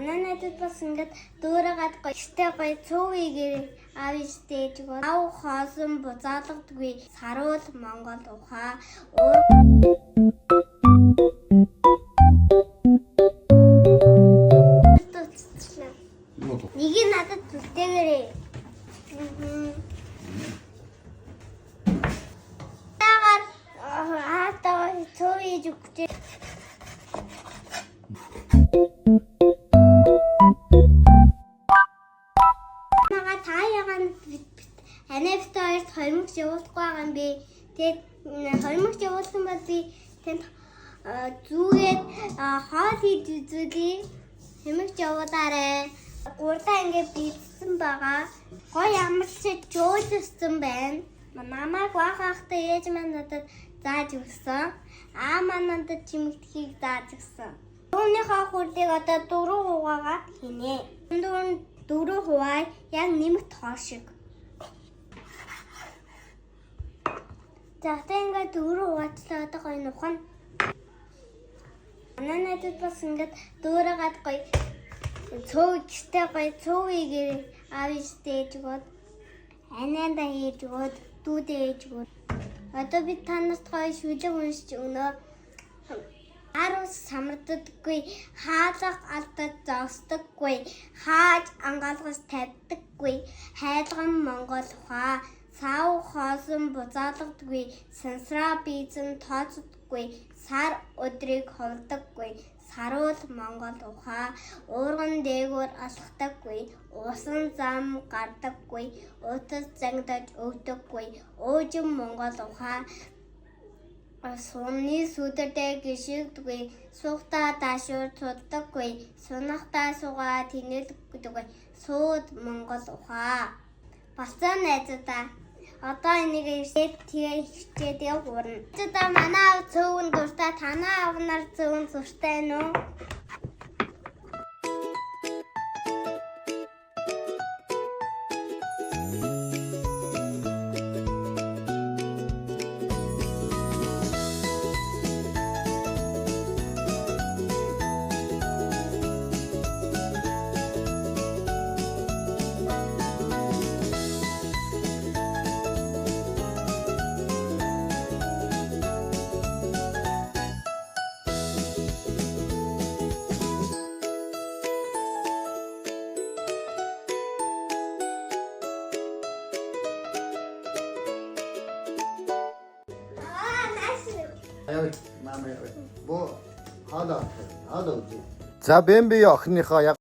Манай надад бас ингээд дөөрөөгаад гоёстой гоё цөөвийгээр аавч дээж гоо. Ав хоосон бузаалгадгүй саруул Монгол ухаа. Нэг нь надад зүтгээрээ. Цөөвийж өгч. Анивтойс хормогч явуулахгүй байгаа юм би. Тэгээд хормогч явуулсан бол би тэнд зүүгээд хоол хийж үзүүлээ. Хормогч явуулаарай. Гурдаа ингээд бийдсэн байгаа. Гоё ямар ч жуулсан байна. Намайг бахахтай ээж маань надад зааж өгсөн. Аа маань надад чимэгдэхийг зааж өгсөн. Түүнийхээ хурлыг одоо 4 хуваагаад хийнэ. Дөрөв 4 хуваа яг нэмэгт хоо шиг. За одоо ингээд 4 хуваачлаа одоо гоё нухана. Манай надад бас ингээд дөөрөөгаад гоё цөөхтэй гоё цөөвийгээр аавч дээж гоод анаанда хийж гоод дүүдээ хийж гоод одоо би танаас гоё шүлэг уншиж өгнө. Арус самарддаггүй, хаалга алдаж зовсдоггүй, хааж ангаалгаж тавьдаггүй, хайлган Монгол ухаа, сав хоосон бузаалгадгүй, сансраа бийзэн тооцдоггүй, сар өдрийг ховдоггүй, саруул Монгол ухаа, уурган дээгүүр алхдаггүй, усан зам гардаггүй, утас зангидаж өгдөггүй, уужим Монгол ухаа. Сумны сүдэрдээ гიშгдэггүй, суугтаа даашуур цуддаггүй, сунахтаа суугаа тэнэлдэггүй, сууд Монгол ухаа. Болсон найзуудаа. Одоо энийг тэгээ хичээд явуурна. Найзуудаа манай аав цөөвөн дуртай, танаа аав нар цөөвөн зуртай нь уу? За Бэмби охиныхоо яг